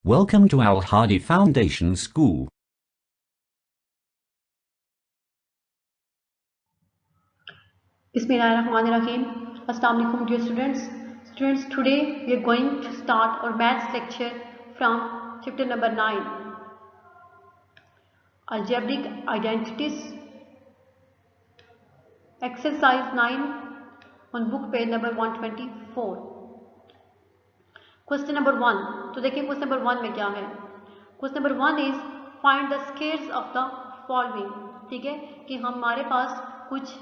Welcome to Al Hadi Foundation School. Bismillahirrahmanirrahim. Assalamu alaikum dear students. Students, today we are going to start our maths lecture from chapter number 9, Algebraic Identities, exercise 9 on book page number 124. Question number 1. तो देखिए question number 1 में क्या है. Question number 1 is find the squares of the following. ठीक है कि हमारे पास कुछ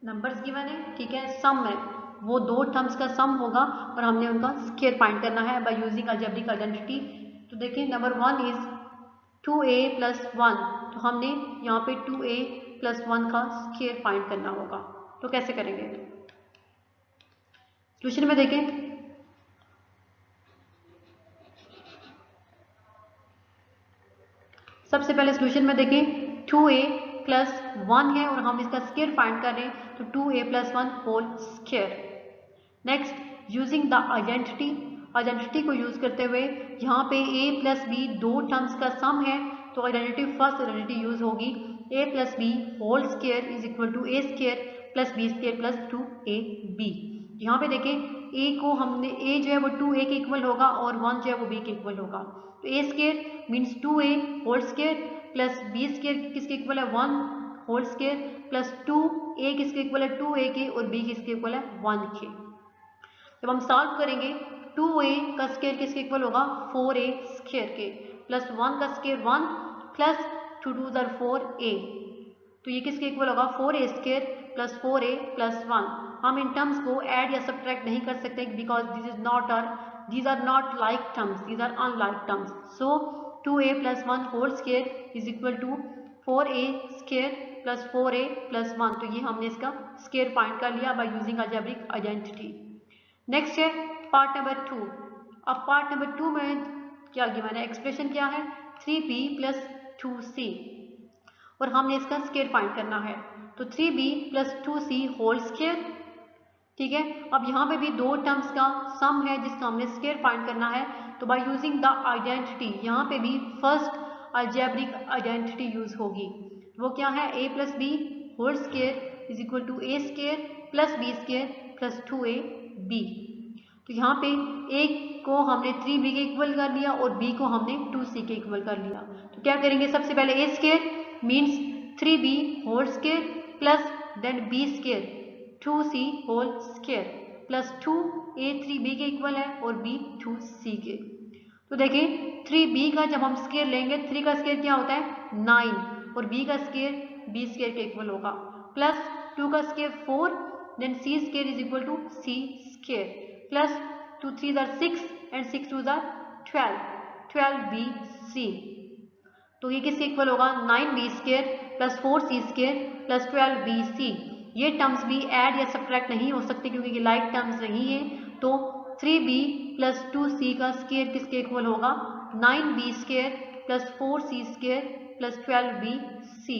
नंबर्स गिवन है, ठीक है, सम है, वो दो टर्म्स का सम होगा और हमने उनका स्क्वायर फाइंड करना है बाय यूजिंग अलजेब्रिक आइडेंटिटी. तो देखिए नंबर 1 इज 2a + 1. तो हमने यहाँ पे 2a + 1 का स्क्वायर फाइंड करना होगा. तो कैसे करेंगे? सॉल्यूशन में देखें. सबसे पहले सॉल्यूशन में देखें 2a + 1 है और हम इसका स्क्वायर फाइंड कर रहे हैं, तो 2a + 1 whole square. Next using the identity को यूज करते हुए यहाँ पे a + b दो टर्म्स का सम है, तो आइडेंटिटी फर्स्ट आइडेंटिटी यूज होगी a + b whole square is equal to a square + b square + 2ab. यहाँ पे देखें a को हमने a जो है वो 2a के इक्वल होगा और 1 जो है वो b के इक्वल होगा. तो a square means 2a whole square plus b square किसके इक्वल है 1 होल स्क्वायर प्लस 2a किसके इक्वल है 2a के और b किसके इक्वल है 1 के. जब हम सॉल्व करेंगे 2a का स्क्वायर किसके इक्वल होगा 4a स्क्वायर के प्लस 1 का स्क्वायर 1 प्लस 2 2 = 4a. तो ये किसके इक्वल होगा 4a स्क्वायर प्लस 4a + 1. हम इन टर्म्स को ऐड या सब्ट्रैक्ट नहीं कर सकते because these are not like terms, these are unlike terms. So 2a + 1 whole square is equal to 4a square plus 4a + 1. तो ये हमने इसका स्क्वायर फाइंड कर लिया by using algebraic identity. Next है पार्ट नंबर 2. अब पार्ट नंबर 2 में क्या गिवन है, एक्सप्रेशन क्या है 3b + 2c और हमने इसका स्क्वायर फाइंड करना है. तो 3b + 2c होल स्क्वायर, ठीक है. अब यहाँ पे भी दो टर्म्स का सम है जिसका हमने स्क्वायर फाइंड करना है. तो बाय यूजिंग द आइडेंटिटी यहाँ पे भी फर्स्ट अलजेब्रिक आइडेंटिटी यूज होगी. वो क्या है a + b whole square is equal to a square + b square + 2ab. तो यहाँ पे a को हमने 3b के इक्वल कर लिया और b को हमने 2c के इक्वल कर लिया. तो क्या करेंगे, सबसे पहले a square means 3b whole square plus then b square 2c whole square plus 2a 3b के इक्वल है और b 2c के. तो देखें 3b का जब हम स्क्वायर लेंगे 3 का स्क्वायर क्या होता है 9 और b का स्क्वायर b स्क्वायर के इक्वल होगा प्लस 2 का square 4 then c square is equal to c square plus 2 3 = 6 and 6 2 = 12b(c). तो ये किसके इक्वल होगा 9b square plus 4c square plus 12b(c). ये टर्म्स भी ऐड या सब्ट्रैक्ट नहीं हो सकते क्योंकि ये लाइक टर्म्स नहीं है. तो 3b + 2c का स्क्वायर किसके इक्वल होगा 9b square plus 4c square plus 12b(c).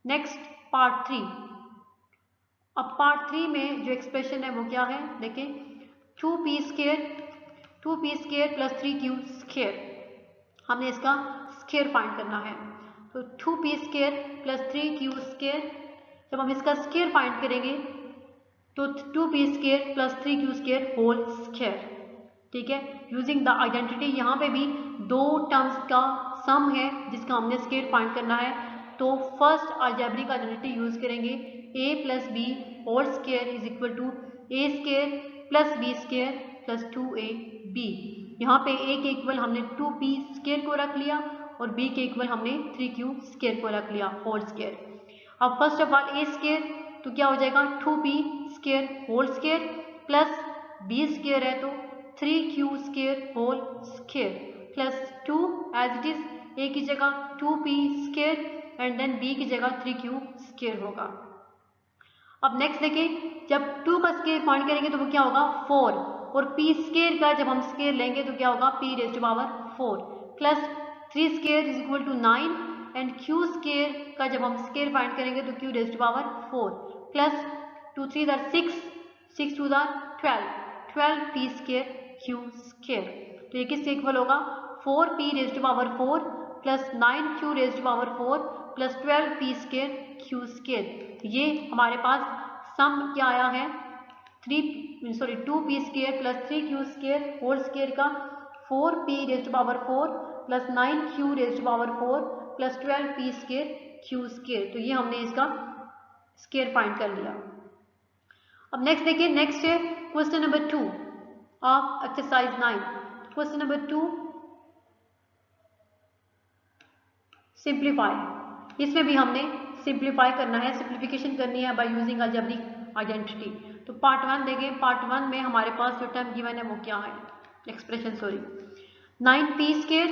Next part 3. अब पार्ट 3 में जो एक्सप्रेशन है वो क्या है, देखें 2p square plus 3q square. हमने इसका स्क्वायर फाइंड करना है. तो 2p square plus 3q square, जब हम इसका स्क्वायर फाइंड करेंगे तो 2p square plus 3q square whole square, ठीक है. यूजिंग द आइडेंटिटी यहाँ पे भी दो टर्म्स का सम है जिसका हमने स्क्वायर फाइंड करना है. तो फर्स्ट अलजेब्रिक आइडेंटिटी यूज करेंगे a + b whole square is equal to a square plus b square plus 2ab. यहाँ पे a के इक्वल हमने 2p स्क्वायर को रख लिया और b के इक्वल हमने 3q स्क्वायर को रख लिया होल स्क्वायर. अब first of all a square तो क्या हो जाएगा 2p square whole square plus b square है तो 3q square whole square plus 2 as it is a की जगह 2p square and then b की जगह 3q स्क्वायर होगा. अब नेक्स्ट देखें जब 2 का स्क्वायर फाइंड करेंगे तो वो क्या होगा 4 और p स्क्वायर का जब हम स्क्वायर लेंगे तो क्या होगा p⁴ plus 3 square is equal to 9 and q square का जब हम स्क्वायर फाइंड करेंगे तो q⁴ प्लस 2 3 = 6 6 2 = 12 12p² q². तो ये किसके इक्वल होगा 4p raise to power 4 plus 9q raise to power 4 plus 12p square q square. ये हमारे पास सम क्या आया है 2p square plus 3q square whole square का 4p raise to power 4 plus 9q raise to power 4 plus 12p square q square. तो ये हमने इसका स्क्वायर फाइंड कर लिया। अब नेक्स्ट देखिए, नेक्स्ट है question number 2 of exercise 9। Question number 2 simplify. इसमें भी हमने सिंप्लीफाई करना है, सिंप्लीफिकेशन करनी है बाय यूजिंग अलजेब्रिक आइडेंटिटी। तो पार्ट 1 देखें, पार्ट 1 में हमारे पास जो टर्म गिवन है वो क्या है, expression 9p square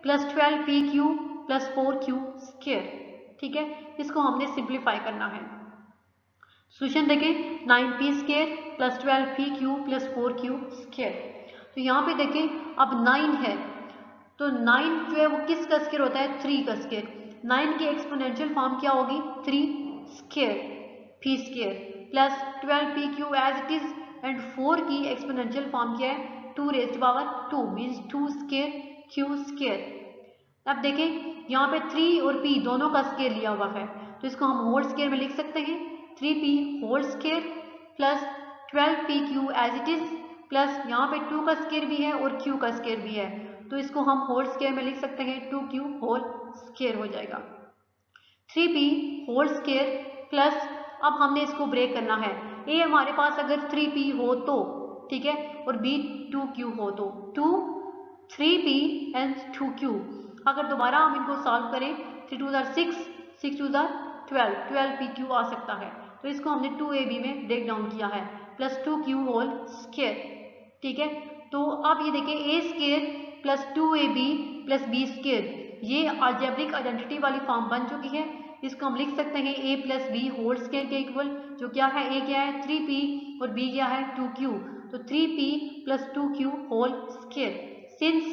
plus 12pq plus 4q square. ठीक है, इसको हमने सिंप्लीफाई करना है। सोल्यूशन देखें 9p square plus 12pq plus 4q square. तो यहाँ पे देखें अब 9 है तो 9 जो है वो किसका स्क्वायर होता है, 3 का स्क्वायर। 9 की एक्सपोनेंशियल फॉर्म क्या होगी, 3 square p square plus 12pq as it is and 4 की एक्सपोनेंशियल फॉर्म क्या है, 2 raise to power 2 means 2 square q square. अब देखें यहाँ पे 3 और p दोनों का स्क्वायर लिया हुआ है तो इसको हम होल स्क्वायर में लिख सकते हैं, 3p whole square plus 12pq as it is plus यहाँ पे 2 का स्क्वायर भी है और q का स्क्वायर भी है तो इसको हम होल स्क्वायर में लिख सकते हैं, 2q होल स्क्वायर हो जाएगा। 3p होल स्क्वायर प्लस, अब हमने इसको ब्रेक करना है, a हमारे पास अगर 3p हो तो ठीक है और b 2q हो तो 2 3p एंड 2q। अगर दोबारा हम इनको सॉल्व करें 3 2 6 6 2 12 12pq आ सकता है तो इसको हमने 2ab में ब्रेक डाउन किया है प्लस 2q होल स्क्वायर। ठीक है, तो अब ये देखिए a square plus 2ab plus b square, ये अलजेब्रिक आइडेंटिटी वाली फॉर्म बन चुकी है। इसको हम लिख सकते हैं a plus b whole square के इक्वल, जो क्या है a क्या है 3p और b क्या है 2q, तो 3p plus 2q whole square. Since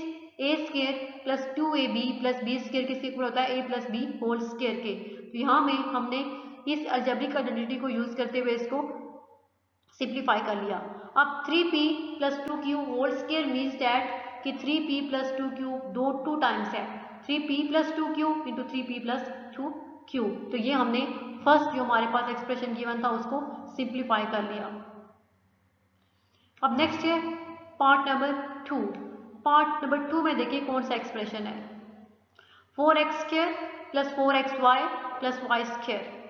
a square plus 2ab plus b square किसके इक्वल होता है, a plus b whole square के। तो यहाँ में हमने इस अलजेब्रिक आइडेंटिटी को यूज करते हुए इसको सिंप्लीफाई कर लिया। अब 3p plus 2q whole square means that कि 3p प्लस 2q 2 टाइम्स है, 3p plus 2q into 3p plus 2q। तो ये हमने फर्स्ट जो हमारे पास एक्सप्रेशन गिवन था उसको सिंप्लीफाई कर लिया। अब नेक्स्ट है पार्ट नंबर 2। पार्ट नंबर 2 में देखिए कौन सा एक्सप्रेशन है, 4x square plus 4xy plus y square.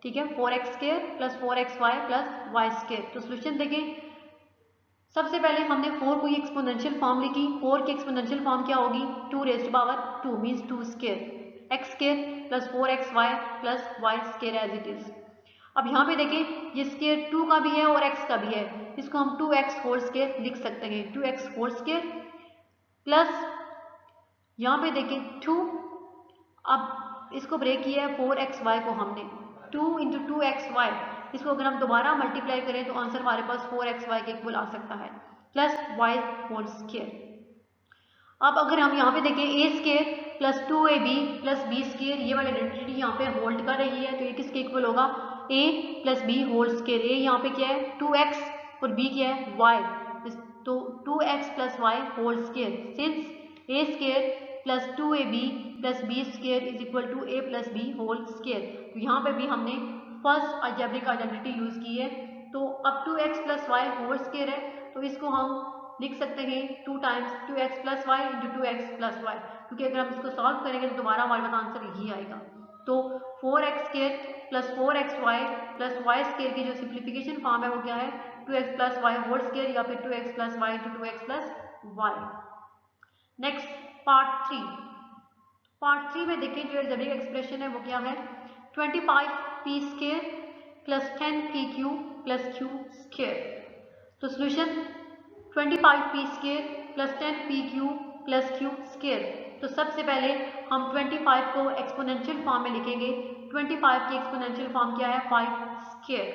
ठीक है, 4x square plus 4xy plus y square. तो सोल्यूशन देखें, सबसे पहले हमने 4 को एक्सपोनेंशियल फॉर्म लिखी, 4 की एक्सपोनेंशियल फॉर्म क्या होगी, 2 raise to power 2 means 2 square x square plus 4xy plus y square as it is. अब यहाँ पे देखें ये स्क्वायर 2 का भी है और x का भी है, इसको हम 2x होल स्क्वायर लिख सकते हैं, 2x होल स्क्वायर प्लस यहाँ पे देखें 2, अब इसको ब्रेक किया है 4xy को हमने 2 इंटू 2xy, इसको अगर हम दोबारा मल्टीप्लाई करें तो आंसर हमारे पास 4xy के इक्वल आ सकता है प्लस y होल स्क्वायर। अब अगर हम यहाँ पे देखें a square plus 2ab plus b square, ये वाली आइडेंटिटी यहाँ पे होल्ड कर रही है तो ये किसके इक्वल होगा, a plus b whole square. a यहाँ पे क्या है 2x और b क्या है y, तो 2x plus y whole square. Since a square plus 2ab plus b square is equal to a plus b whole square, तो यहाँ पे भी हमने फर्स्ट अलजेब्रिक आइडेंटिटी यूज की है। तो अब 2x plus y whole square है तो इसको हम लिख सकते हैं 2 times 2x plus y into 2x plus y, क्योंकि अगर हम इसको सॉल्व करेंगे तो दोबारा हमारे पास आंसर यही आएगा। तो 4x square plus 4xy plus y square की जो सिंप्लीफिकेशन फॉर्म है वो क्या है 2x plus y whole square या फिर 2x plus y into 2x plus y. Next part 3। Part 3 में देखिए जो अलजेब्रिक एक्सप्रेशन है वो क्या है 25p square plus 10pq plus q square. तो solution 25p square plus 10pq plus q square. तो सबसे पहले हम 25 को एक्सपोनेंशियल फॉर्म में लिखेंगे, 25 की एक्सपोनेंशियल फॉर्म क्या है 5 square,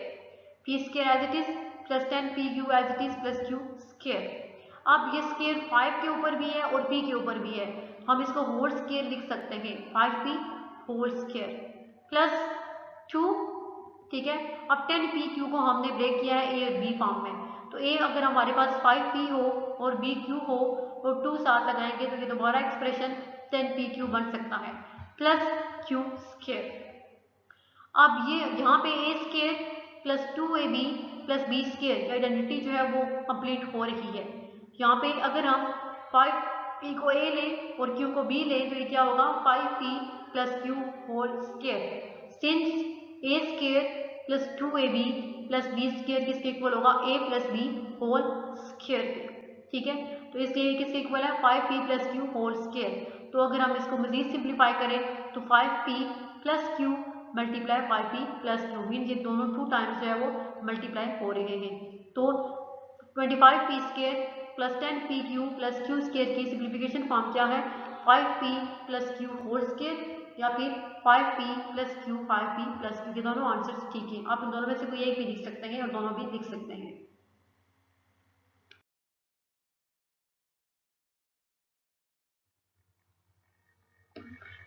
p square as it is plus 10pq as it is plus q square. अब ये स्क्वायर 5 के ऊपर भी है और p के ऊपर भी है, हम इसको होल स्क्वायर लिख सकते हैं 5p होल स्क्वायर प्लस 2। ठीक है, अब 10pq को हमने ब्रेक किया है a और b फॉर्म में, तो तो ए अगर हमारे पास 5p हो और b q हो और 2 साथ लगाएंगे तो ये दोबारा एक्सप्रेशन 10p q बन सकता है प्लस q स्क्वायर। अब ये यहाँ पे a square plus 2ab plus b square identity जो है वो कंप्लीट हो रही है। यहाँ पे अगर हम 5p को a लें और q को b लें तो ये क्या होगा 5p plus q whole square. Since a square plus 2ab plus b square किसके इक्वल होगा a plus b whole square. ठीक है, तो इसलिए किसके इक्वल है 5p plus q whole square. तो अगर हम इसको मजीद सिंप्लीफाई करें तो 5p plus q multiply 5p plus q mean ये दोनों 2 टाइम्स जो है वो मल्टीप्लाई हो रहे हैं। तो 25p square plus 10pq plus q square की सिंप्लीफिकेशन फॉर्म क्या है 5p plus q whole square या फिर 5p plus q 5p plus q। ये दोनों आंसर्स ठीक है, आप इन दोनों में से कोई एक भी लिख सकते हैं और दोनों भी लिख सकते हैं।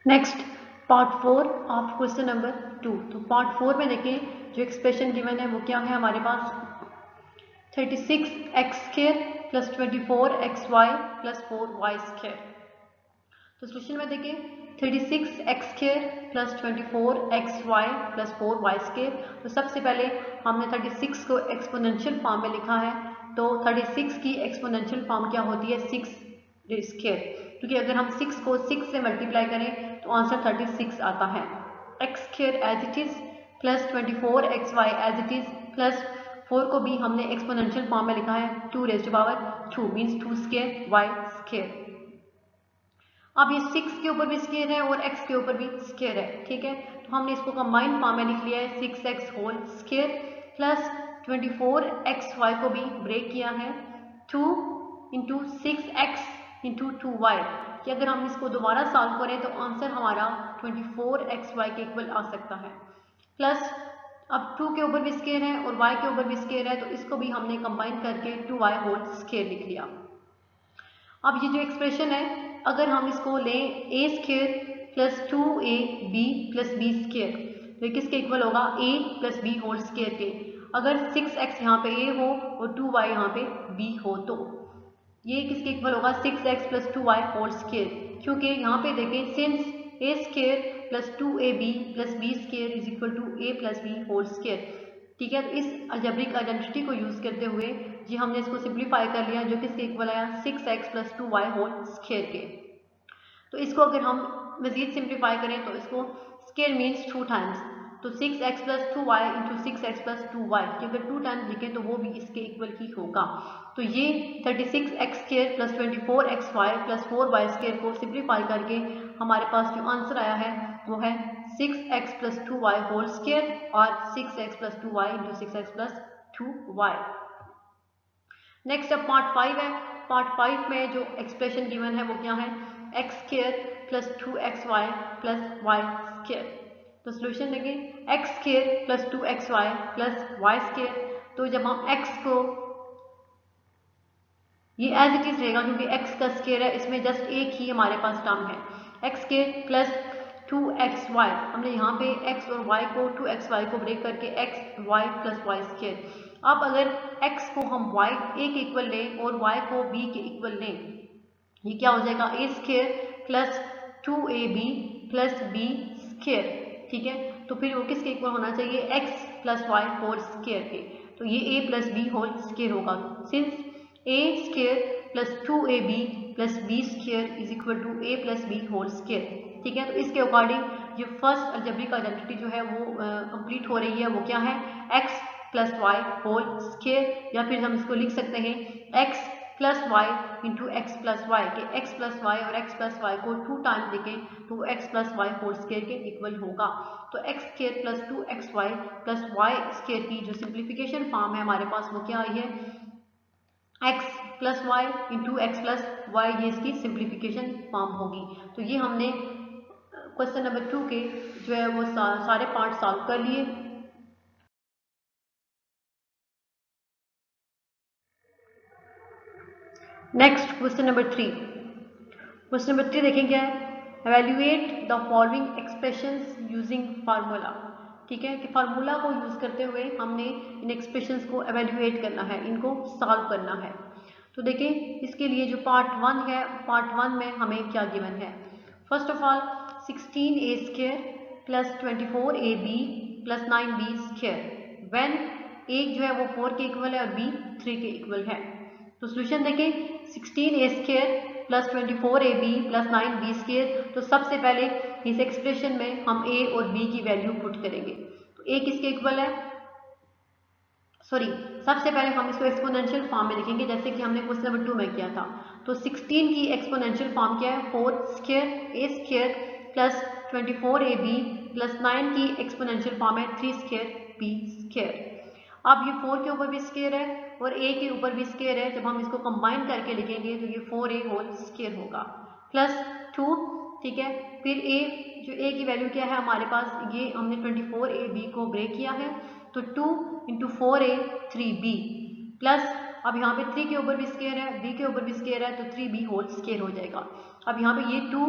Next part 4 of question number 2। तो पार्ट 4 में देखें जो एक्सप्रेशन गिवन है वो क्या है हमारे पास 36x square plus 24xy plus 4y square. तो सोल्यूशन में देखें 36x square plus 24xy plus 4y square. तो सबसे पहले हमने 36 को एक्सपोनेंशियल फॉर्म में लिखा है। तो 36 की एक्सपोनेंशियल फॉर्म क्या होती है 6 स्क्वायर, क्योंकि अगर हम 6 को 6 से मल्टीप्लाई करें तो आंसर 36 आता है। x square as it is plus 24xy as it is plus 4 को भी हमने एक्सपोनेंशियल फॉर्म में लिखा है 2 raise to power 2 means 2 square y square. अब ये 6 के ऊपर भी स्क्वायर है और x के ऊपर भी स्क्वायर है। ठीक है, तो हमने इसको कंबाइंड फॉर्म में लिख लिया है 6x whole square plus 24xy को भी ब्रेक किया है 2 इंटू 6x इंटू 2y कि अगर हम इसको दोबारा सॉल्व करें तो आंसर हमारा 24xy के इक्वल आ सकता है। प्लस अब 2 के ऊपर भी स्क्वायर है और y के ऊपर भी स्क्वायर है तो इसको भी हमने कंबाइन करके 2y होल स्क्वायर लिख लिया। अब ये जो एक्सप्रेशन है अगर हम इसको लें a square plus 2ab plus b square तो ये किसके इक्वल होगा a plus b whole square के। अगर 6x यहाँ पे a हो और 2y यहाँ पे b हो तो ये किसके इक्वल होगा 6x plus 2y whole square, क्योंकि यहाँ पे देखें since a square plus 2ab plus b square is equal to a plus b whole square. ठीक है, तो इस अलजेब्रिक आइडेंटिटी को यूज करते हुए जी हमने इसको सिंप्लीफाई कर लिया जो किसके इक्वल आया 6x plus 2y whole square के। तो इसको अगर हम मजीद सिंप्लीफाई करें तो इसको स्क्वायर मीन्स 2 टाइम्स, तो 6x plus 2y into 6x plus 2y कि अगर 2 टाइम्स लिखें तो वो भी इसके इक्वल ही होगा। तो ये 36x square plus 24xy plus 4y square को सिंप्लीफाई करके हमारे पास जो आंसर आया है वो है 6x plus 2y whole square और 6x plus 2y into 6x plus 2y। Next अब पार्ट 5 है। पार्ट 5 में जो एक्सप्रेशन गिवन है वो क्या है x square plus 2xy plus y square. तो सोल्यूशन देखें x square plus 2xy plus y square. तो जब हम x को ये एज इट इज रहेगा क्योंकि x का स्क्वायर है, इसमें जस्ट एक ही हमारे पास टर्म है x स्क्वायर प्लस 2xy। हमने यहाँ पे x और y को 2xy को ब्रेक करके x y plus y square. अब अगर x को हम y a के इक्वल लें और y को b के इक्वल लें ये क्या हो जाएगा a square plus 2ab plus b square. ठीक है, तो फिर वो किसके इक्वल होना चाहिए x plus y whole square के। तो ये a plus b whole square होगा since a square plus 2ab plus b square is equal to a plus b whole square. ठीक है, तो इसके अकॉर्डिंग ये फर्स्ट अलजेब्रिक आइडेंटिटी जो है वो कंप्लीट हो रही है वो क्या है x plus y whole square, या फिर हम इसको लिख सकते हैं x plus y into x plus y के x प्लस वाई और x प्लस वाई को 2 टाइम्स लिखें तो x plus y whole square के इक्वल होगा। तो x square plus 2xy plus y square की जो सिंप्लीफिकेशन फॉर्म है हमारे पास वो क्या आई है x plus y into x plus y, ये इसकी सिंप्लीफिकेशन फॉर्म होगी। तो ये हमने क्वेश्चन नंबर 2 के जो है वो सारे पार्ट सॉल्व कर लिए। Next question number 3। Question number 3 देखें क्या है, evaluate the following expressions using formula. ठीक है, कि फार्मूला को यूज़ करते हुए हमने इन एक्सप्रेशंस को एवेल्युएट करना है, इनको सॉल्व करना है। तो देखिए इसके लिए जो पार्ट 1 है, पार्ट 1 में हमें क्या गिवन है। First of all 16a² plus 24ab plus 9b square when a जो है वो 4 के इक्वल है और b 3 के इक्वल है। तो सोल्यूशन देखें 16a² plus 24ab plus 9b square. तो सबसे पहले इस एक्सप्रेशन में हम a और b की वैल्यू पुट करेंगे। तो a किसके इक्वल है, सॉरी, सबसे पहले हम इसको एक्सपोनेंशियल फॉर्म में लिखेंगे जैसे कि हमने क्वेश्चन नंबर 2 में किया था। तो 16 की एक्सपोनेंशियल फॉर्म क्या है, 4² प्लस 24ab प्लस 9 की एक्सपोनेंशियल फॉर्म है 3² अब ये 4 के ऊपर भी स्क्वायर है और a के ऊपर भी स्क्वायर है। जब हम इसको कंबाइन करके लिखेंगे तो ये 4a होल स्क्वायर होगा प्लस 2। ठीक है, फिर a जो a की वैल्यू क्या है हमारे पास, ये हमने 24ab को ब्रेक किया है तो 2 इंटू 4a 3b प्लस अब यहाँ पे 3 के ऊपर भी स्क्वायर है, b के ऊपर भी स्क्वायर है तो 3b होल स्क्वायर हो जाएगा। अब यहाँ पे ये 2,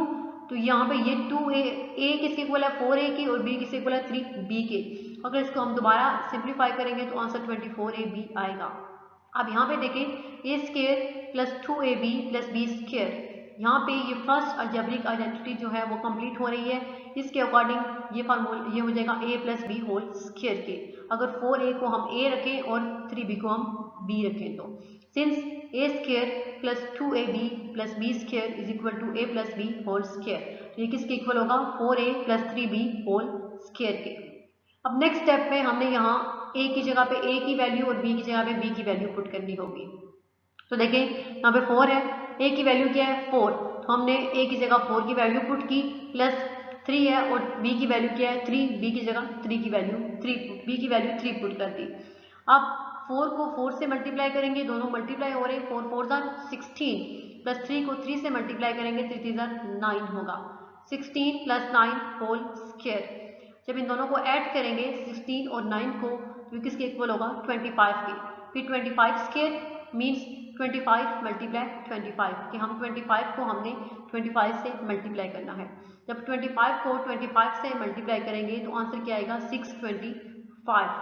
तो यहाँ पे ये 2a किसके इक्वल है 4a की और b किसके इक्वल है 3b के। अगर इसको हम दोबारा सिंप्लीफाई करेंगे तो आंसर 24ab आएगा। अब यहाँ पे देखें a² plus 2ab plus b square, यहाँ पे ये फर्स्ट अलजेब्रिक आइडेंटिटी जो है वो कंप्लीट हो रही है। इसके अकॉर्डिंग ये फार्मूला ये हो जाएगा a plus b whole square के। अगर 4a को हम a रखें और 3b को हम b रखें तो since a² plus 2ab plus b square is equal to a plus b whole square, तो ये किसके इक्वल होगा 4a plus 3b whole square के। अब नेक्स्ट स्टेप में हमने यहाँ a की जगह पे a की वैल्यू और b की जगह पे b की वैल्यू पुट करनी होगी। तो देखें यहाँ पे 4 है, a की वैल्यू क्या है 4, तो हमने a की जगह 4 की वैल्यू पुट की प्लस 3 है और b की वैल्यू क्या है 3, b की जगह 3 की वैल्यू 3, b की वैल्यू 3 पुट कर दी। अब 4 को 4 से मल्टीप्लाई करेंगे, दोनों मल्टीप्लाई हो रहे हैं, 4 4 जार 16 प्लस 3 को 3 से मल्टीप्लाई करेंगे 3 3 जार 9 होगा, 16 प्लस 9 होल स्क्वायर। जब इन दोनों को ऐड करेंगे 16 और 9 को तो किसके इक्वल होगा 25 के। फिर 25 स्क्वायर मीन्स 25 मल्टीप्लाई 25 कि हम 25 को हमने 25 से मल्टीप्लाई करना है। जब 25 को 25 से मल्टीप्लाई करेंगे तो आंसर क्या आएगा 625।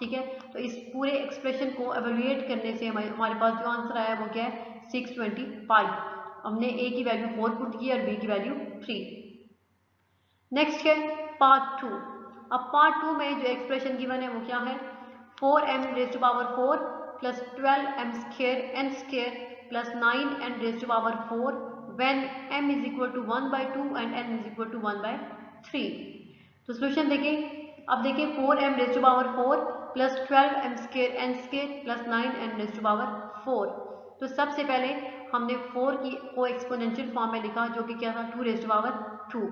ठीक है, तो इस पूरे एक्सप्रेशन को एवेल्युएट करने से हमारे पास जो आंसर आया वो क्या है 625। हमने a की वैल्यू 4 पुट की और b की वैल्यू 3। नेक्स्ट है पार्ट 2। अब पार्ट 2 में जो एक्सप्रेशन गिवन है वो क्या है 4m raise to power 4 plus 12m square n square plus 9n raise to power 4 when m is equal to 1/2 and n is equal to 1/3। तो सोल्यूशन देखें, अब देखिए 4m raise to power 4 plus 12m square n square plus 9n raise to power 4। तो सबसे पहले हमने 4 की को एक्सपोनेंशियल फॉर्म में लिखा जो कि क्या था 2 रेज़ टू पावर 2।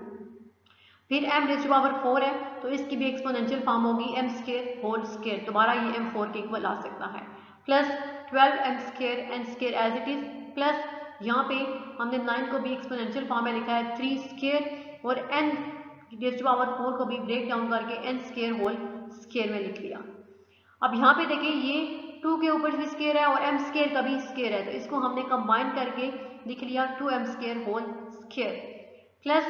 फिर m रेज़ टू पावर 4 है तो इसकी भी एक्सपोनेंशियल फॉर्म होगी m स्क्वायर होल स्क्वायर, दोबारा ये m 4 के इक्वल आ सकता है, plus 12m square n square as it is, plus यहाँ पे हमने 9 को भी एक्सपोनेंशियल फॉर्म में लिखा है 3 स्क्वायर और n रेज़ टू पावर 4 को भी ब्रेक डाउन करके n स्क्वायर होल स्क्वायर में लिख लिया। अब यहाँ पे देखिए ये 2 के ऊपर भी स्क्वायर है और m स्क्वायर का भी स्क्वायर है, तो इसको हमने कंबाइन करके लिख लिया 2m square whole square, plus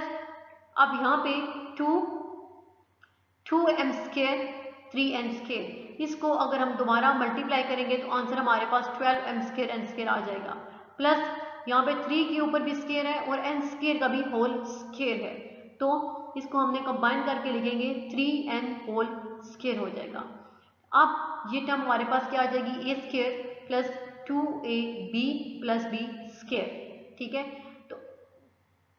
अब यहाँ पे 2m स्क्वायर 3n स्क्वायर, इसको अगर हम दोबारा मल्टीप्लाई करेंगे तो आंसर हमारे पास 12m स्क्वायर n स्क्वायर आ जाएगा, प्लस यहाँ पे 3 के ऊपर भी स्क्वायर है और n स्क्वायर का भी होल स्क्वायर है, तो इसको हमने कंबाइन करके लिखेंगे 3n होल स्क्वायर हो जाएगा। अब ये टर्म हमारे पास क्या आ जाएगी a square plus 2ab plus b square. ठीक है, तो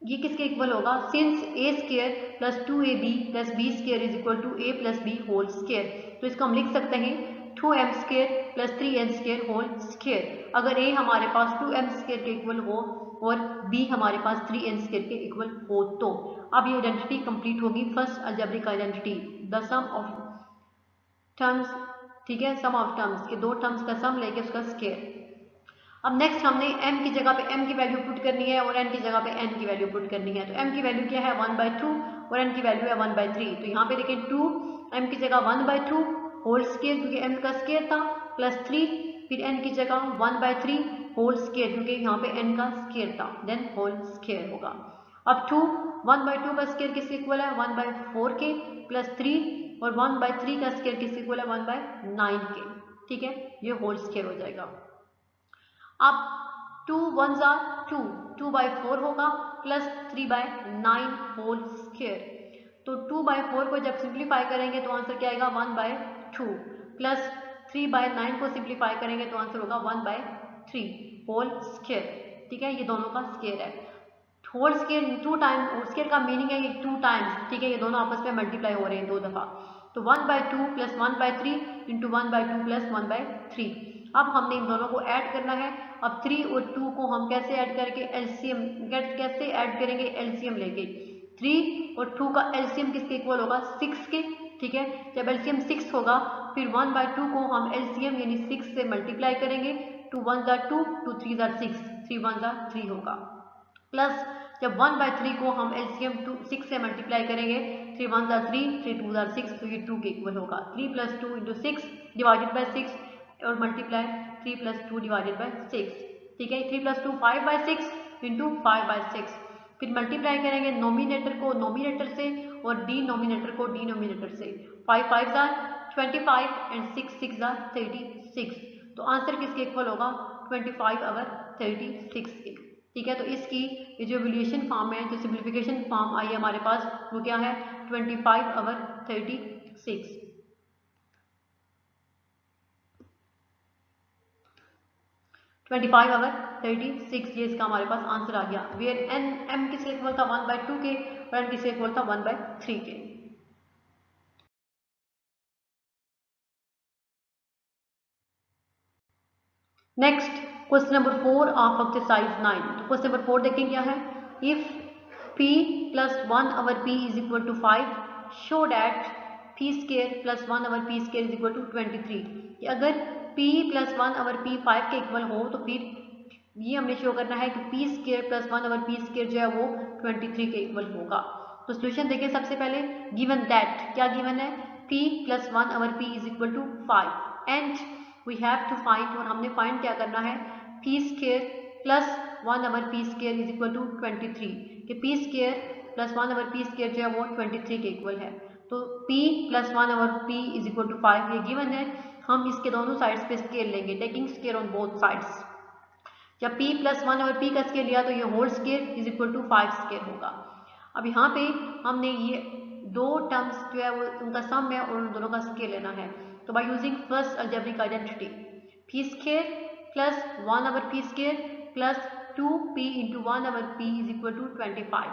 ये किसके इक्वल होगा since a square plus 2ab plus b square is equal to a plus b whole square, तो इसको हम लिख सकते हैं 2m square plus 3n square whole square. अगर a हमारे पास 2m स्क्वायर के इक्वल हो और b हमारे पास 3n स्क्वायर के इक्वल हो तो अब ये आइडेंटिटी कंप्लीट होगी, first algebraic identity the sum of terms. ठीक है, सम ऑफ टर्म्स, ये दो टर्म्स का सम लेके उसका स्क्वायर। अब नेक्स्ट हमने m की जगह पे m की वैल्यू पुट करनी है और n की जगह पे n की वैल्यू पुट करनी है। तो m की वैल्यू क्या है 1/2 और n की वैल्यू है 1/3। तो यहाँ पे देखें 2 m की जगह 1/2 होल स्क्वायर क्योंकि m का स्क्वायर था, प्लस 3 फिर n की जगह 1/3 होल स्क्वायर क्योंकि यहाँ पे n का स्क्वायर था, देन होल स्क्वायर होगा। अब 2 1/2 का स्क्वायर किसके इक्वल है 1/4 के, प्लस 3 और 1/3 का स्क्वायर किसके इक्वल है 1/9 के। ठीक है, ये होल स्क्वायर हो जाएगा। अब 2 1s are 2, 2/4 होगा प्लस 3/9 होल स्क्वायर। तो 2/4 को जब सिंप्लीफाई करेंगे तो आंसर क्या आएगा 1/2 प्लस 3/9 को सिंप्लीफाई करेंगे तो आंसर होगा 1/3 होल स्क्वायर। ठीक है, ये दोनों का स्क्वायर है। होल स्क्वायर 2 टाइम्स, स्क्वायर का मीनिंग है ये 2 टाइम्स। ठीक है, ये दोनों आपस में मल्टीप्लाई हो रहे हैं 2 दफा। तो 1/2 प्लस 1/3 इंटू 1/2 प्लस 1/3। अब हमने इन दोनों को ऐड करना है। अब 3 और 2 को हम कैसे ऐड करके एलसीएम कैसे ऐड करेंगे, एलसीएम लेके। 3 और 2 का एलसीएम किसके इक्वल होगा 6 के। ठीक है, जब एलसीएम 6 होगा फिर 1/2 को हम एलसीएम यानी 6 से मल्टीप्लाई करेंगे। 2 1s are 2, 2 3s are 6, 3 1s are 3 होगा। प्लस जब 1/3 को हम एलसीएम 6 से मल्टीप्लाई करेंगे, 3 1s are 3, 3 2s are 6, तो ये 2 के इक्वल होगा। 3 + 2 × 6 डिवाइडेड बाय 6 और मल्टीप्लाई 3 + 2 डिवाइडेड बाय 6। ठीक है, 3 + 2 5/6 इंटू 5/6। फिर मल्टीप्लाई करेंगे नोमिनेटर को नोमिनेटर से और डिनोमिनेटर को डिनोमिनेटर से। 5 5s are 25 and 6 6s are 36। तो आंसर किसके इक्वल होगा 25/36 के। ठीक है, तो इसकी ये जो वैल्यूएशन फॉर्म है, जो सिंप्लीफिकेशन फॉर्म आई है हमारे पास, वो क्या है 25/36। 25/36 ये इसका हमारे पास आंसर आ गया। वेयर एन एम किसके इक्वल था 1/2 के और एन किसके इक्वल था 1/3 के। Next question number 4 of exercise 9। तो क्वेश्चन नंबर 4 देखें क्या है। If p + 1 over p is equal to 5, show that p square plus 1 over p square is equal to 23। कि अगर p + 1 over p 5 के इक्वल हो तो फिर ये हमने शो करना है कि p square plus 1 over p square जो है वो 23 के इक्वल होगा। तो सोल्यूशन देखें सबसे पहले। गिवन दैट, क्या गिवन है p + 1 over p is equal to 5 and we have to find, और हमने फाइंड क्या करना है p square plus 1 over p square is equal to 23। कि p square plus 1 over p square जो है वो 23 के इक्वल है। तो p + 1 over p is equal to 5 ये गिवन है। हम इसके दोनों साइड्स पे स्केयर लेंगे, taking square on both sides. जब p + 1 over p का स्केयर लिया तो ये whole square is equal to 5 square होगा। अब यहाँ पे हमने ये दो टर्म्स जो है वो उनका सम है और उन दोनों का स्केयर लेना है। तो by using first algebraic identity, p square plus 1 over p square plus 2p × 1 over p is equal to 25।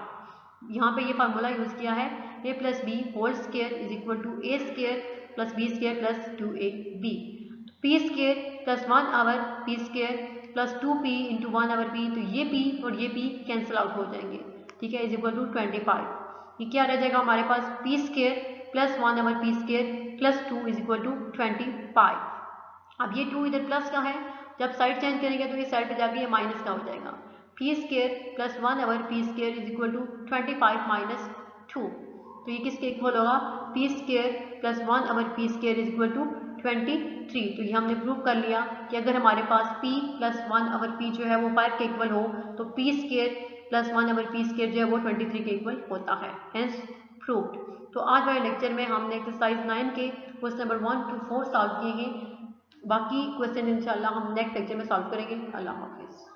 यहाँ पे ये फार्मूला यूज किया है a + b whole square is equal to a square plus b square plus 2ab। p square plus 1 over p square plus 2p × 1 over p, तो ये p और ये p cancel out हो जाएंगे। ठीक है, इज इक्वल टू 25। ये क्या रह जाएगा हमारे पास p square plus 1 over p square plus 2 is equal to 25। अब ये 2 इधर प्लस का है, जब साइड चेंज करेंगे तो ये साइड पे जाके ये माइनस का हो जाएगा। p square plus 1 over p square is equal to 25 minus 2। तो ये किसके इक्वल होगा p square plus 1 over p square is equal to 23। तो ये हमने प्रूव कर लिया कि अगर हमारे पास p + 1 over p जो है वो 5 के इक्वल हो तो p square plus 1 over p square जो है वो 23 के इक्वल होता है, हेंस प्रूव्ड। तो आज वाले लेक्चर में हमने एक्सरसाइज 9 के क्वेश्चन नंबर 1 to 4 सॉल्व किए हैं। बाकी क्वेश्चन इंशाल्लाह हम नेक्स्ट लेक्चर में सॉल्व करेंगे। अल्लाह हाफिज़।